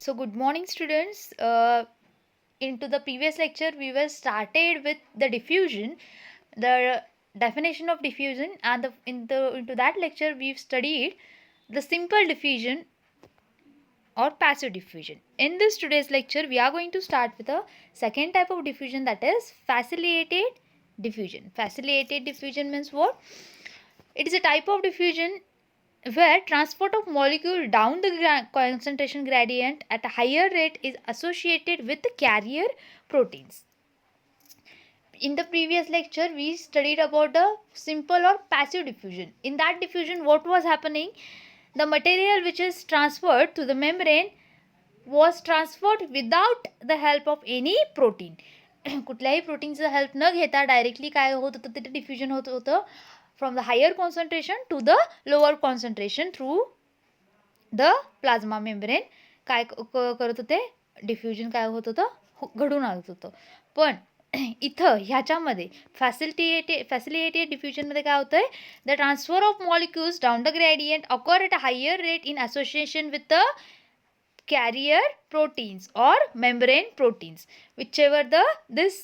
So good morning students. Into the previous lecture we were started with the diffusion, the definition of diffusion, and into that lecture we've studied the simple diffusion or passive diffusion. In this today's lecture we are going to start with a second type of diffusion, that is facilitated diffusion. Facilitated diffusion means what? It is a type of diffusion where transport of molecule down the concentration gradient at a higher rate is associated with the carrier proteins. In the previous lecture we studied about the simple or passive diffusion. In that diffusion what was happening? The material which is transferred to the membrane was transferred without the help of any protein. कुठल्याही प्रोटीनचा help न घेता directly काय होत होतं, ते diffusion होत होतं from the higher concentration to the lower concentration through the plasma membrane. काय करत होते? डिफ्युजन काय होत होतं? घडून आणत होतं. पण इथं ह्याच्यामध्ये फॅसिलिटेटेड डिफ्युजनमध्ये काय होतंय? The transfer of molecules down the gradient occur at a higher rate in association with the carrier proteins or membrane proteins, whichever this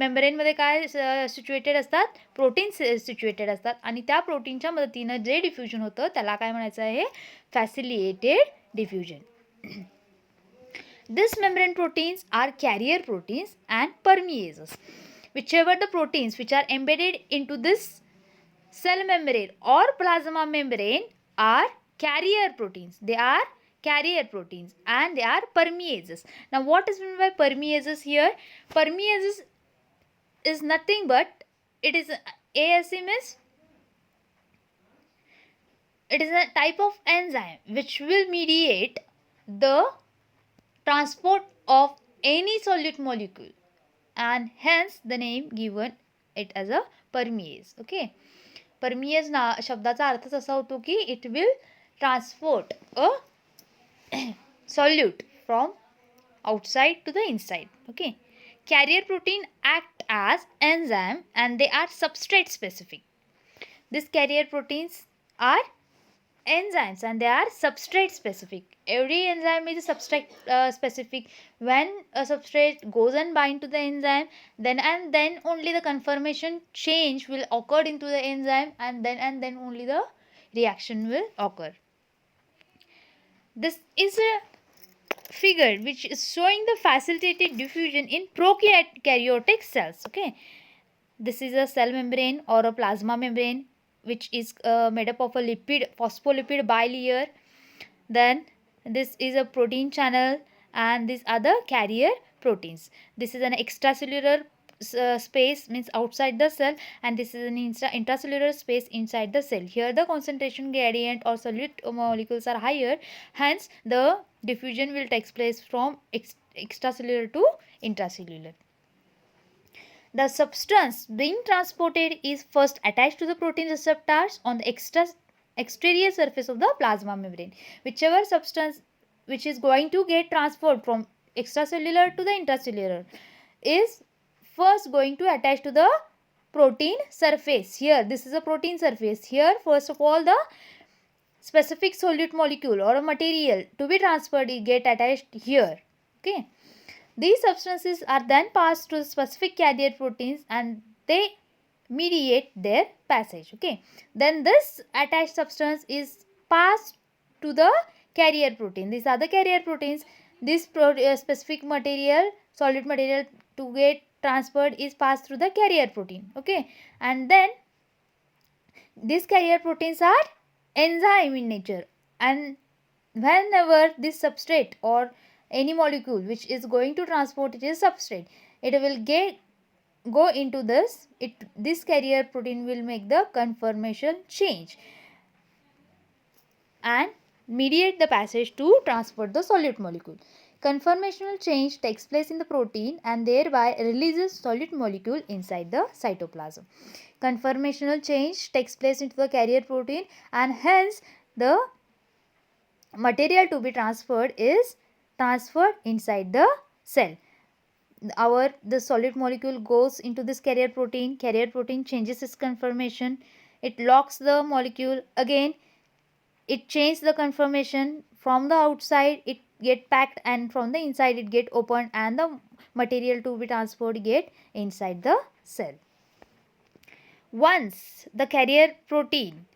membrane मध्ये काय सिच्युएटेड असतात? प्रोटीन्स सिच्युएटेड असतात आणि त्या प्रोटीनच्या मदतीनं जे डिफ्युजन होतं त्याला काय म्हणायचं आहे? Facilitated diffusion. This membrane proteins are carrier proteins and permeases. Whichever the proteins which are embedded into this cell membrane or plasma membrane are carrier proteins. They are carrier proteins and they are permeases. Now what is meant by permeases here? Permeases is nothing but it is ASE means it is a type of enzyme which will mediate the transport of any solute molecule, and hence the name given it as a permease. Okay, permease ना शब्दाचा अर्थच असा होतो की it will transport a solute from outside to the inside. Okay, carrier protein act as enzyme and they are substrate specific. These carrier proteins are enzymes and they are substrate specific. Every enzyme is substrate specific. When a substrate goes and bind to the enzyme, then only the conformation change will occur into the enzyme, and then only the reaction will occur. This is a figure which is showing the facilitated diffusion in prokaryotic cells. Okay, this is a cell membrane or a plasma membrane which is made up of a phospholipid bilayer. Then this is a protein channel and these are the carrier proteins. This is an extracellular space, means outside the cell, and this is an intracellular space inside the cell. Here the concentration gradient or solute molecules are higher, hence the diffusion will take place from extracellular to intracellular. The substance being transported is first attached to the protein receptors on the exterior surface of the plasma membrane. Whichever substance which is going to get transferred from extracellular to the intracellular is first going to attach to the protein surface. Here this is a protein surface. Here first of all the specific solute molecule or a material to be transferred is get attached here. Okay, these substances are then passed to specific carrier proteins and they mediate their passage. Okay, then this attached substance is passed to the carrier protein. These are the carrier proteins. This specific material, solid material to get transferred is passed through the carrier protein. Okay, and then these carrier proteins are enzyme in nature, and whenever this substrate or any molecule which is going to transport it is substrate, it will go into this carrier protein will make the conformation change and mediate the passage to transport the solute molecule. Conformational change takes place in the protein and thereby releases solute molecule inside the cytoplasm. Conformational change takes place into the carrier protein and hence the material to be transferred is transferred inside the cell. The solid molecule goes into this carrier protein changes its conformation, it locks the molecule again, it changes the conformation from the outside, it get packed, and from the inside it get opened, and the material to be transferred get inside the cell. Once the carrier protein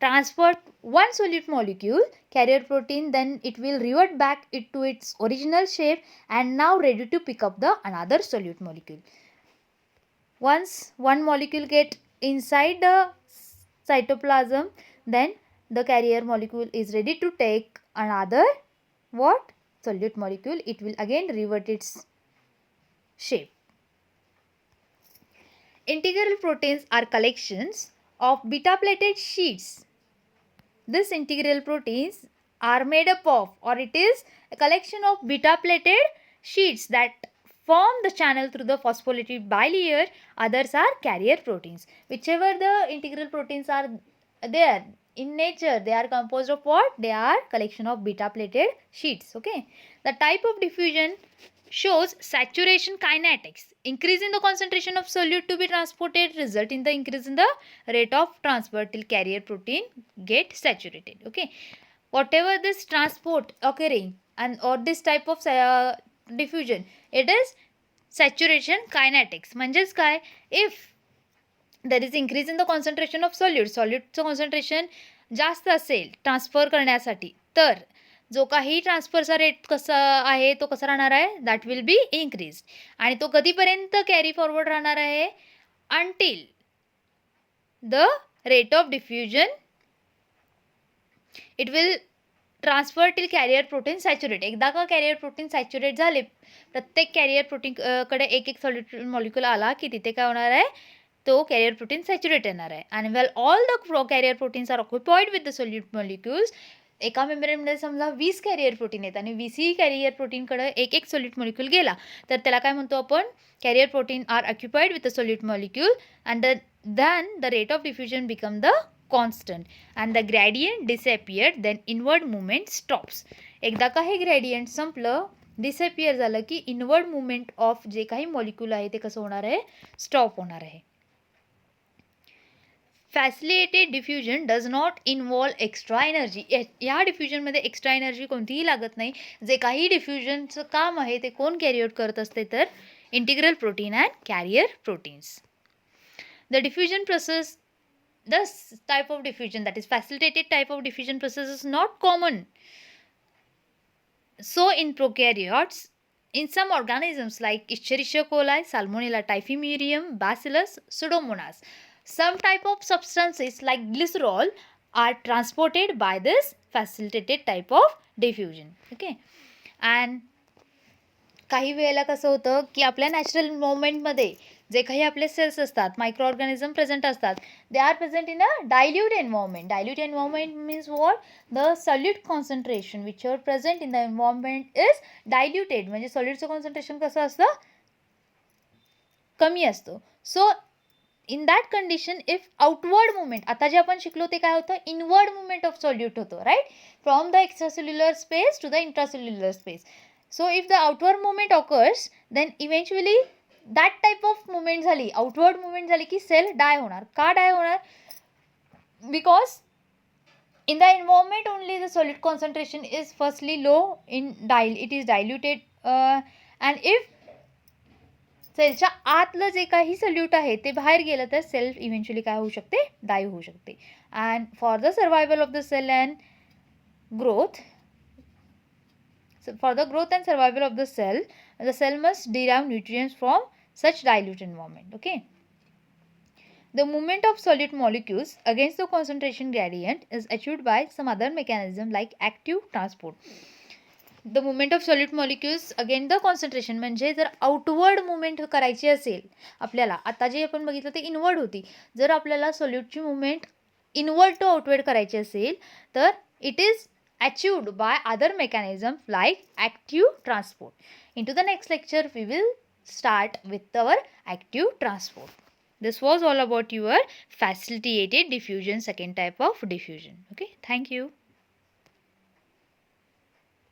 transferred one solute molecule, carrier protein, then it will revert back to its original shape and now ready to pick up the another solute molecule. Once one molecule get inside the cytoplasm, then the carrier molecule is ready to take another what? Solute molecule. It will again revert its shape. Integral proteins are collections of beta-plated sheets. These integral proteins are made up of, or it is a collection of beta-plated sheets that form the channel through the phospholipid bilayer. Others are carrier proteins. Whichever the integral proteins are there in nature, they are composed of what? They are collection of beta-plated sheets. Okay. The type of diffusion shows saturation kinetics. Increase in the concentration of solute to be transported result in the increase in the rate of transfer till carrier protein get saturated. Okay. Whatever this transport occurring and or this type of diffusion, it is saturation kinetics. म्हणजेच काय? If there is increase in the concentration of solute concentration जास्त असेल transfer करण्यासाठी, तर जो काही ट्रान्सफरचा rate कसा आहे तो कसा राहणार आहे? That will be increase. आणि तो कधीपर्यंत कॅरी फॉरवर्ड राहणार आहे? Until the rate of diffusion it will transfer till carrier protein saturate. एकदा का कॅरियर प्रोटीन सॅच्युरेट झाले, प्रत्येक कॅरियर प्रोटीन कडे एक एक सॉल्यूट मॉलिक्यूल आला की तिथे काय होणार आहे? तो कॅरियर प्रोटीन सॅच्युरेट येणार आहे. आणि well all the carrier proteins are occupied with the solute molecules. एका मेम्ब्रेनमध्ये समजा 20 कॅरियर प्रोटीन आहेत आणि 20 कॅरियर प्रोटीनकडे एक एक सोल्यूट मॉलिक्यूल गेला, तर त्याला काय म्हणतो आपण? Carrier protein are occupied with the solute molecule and then the rate of diffusion become the constant and the gradient disappeared, then inward movement stops. एकदा का हे gradient संपलं, disappear झालं की inward movement of जे काही molecule आहे ते कसं होणार आहे? स्टॉप होणार आहे. Facilitated diffusion does not involve extra energy. या डिफ्युजनमध्ये एक्स्ट्रा एनर्जी कोणतीही लागत नाही. जे काही डिफ्युजनचं काम आहे ते कोण कॅरी आउट करत असते? तर integral protein and carrier proteins. The diffusion process, this type of diffusion, that is facilitated type of diffusion process, is not common. So in prokaryotes, in some organisms like Escherichia coli, Salmonella typhimurium, Bacillus, Pseudomonas, some type of substances like glycerol are transported by this facilitated type of diffusion. Okay. And काही वेळेला कसं होतं की आपल्या natural मुवमेंटमध्ये जे काही आपले sales असतात, micro organism present असतात, they are present in a dilute environment. Dilute environment means what? The solute concentration which are present in the environment is diluted. म्हणजे सॉल्यूटचं कॉन्सन्ट्रेशन कसं असतं? कमी असतो. So in that condition if outward movement, आता जे आपण शिकलो ते काय होतं? इनवर्ड मुवमेंट ऑफ सॉल्यूट होतो, right? From the extracellular space to the intracellular space. So if the outward movement occurs, then eventually that type of movement झाली, outward movement झाली की सेल डाय होणार. का डाय होणार? Because in the environment only the solute concentration is firstly low, it is diluted, and if सेलच्या आतलं जे काही solute आहे ते बाहेर गेलं तर सेल इव्हेंच्युअली काय होऊ शकते? डाय होऊ शकते. And for the survival of the cell and growth, so for the growth and survival of the cell must derive nutrients from such dilute environment. Okay. The movement of solute molecules against the concentration gradient is achieved by some other mechanism like active transport. The movement of solute molecules against the concentration म्हणजे जर outward movement करायची असेल आपल्याला, आता जे आपण बघितलं ते इनवर्ड होती, जर आपल्याला सोल्यूटची मुवमेंट इनवर्ड टू आउटवर्ड करायची असेल तर it is achieved by other mechanisms like active transport. Into the next lecture we will start with our active transport. This was all about your facilitated diffusion, second type of diffusion. Okay, thank you.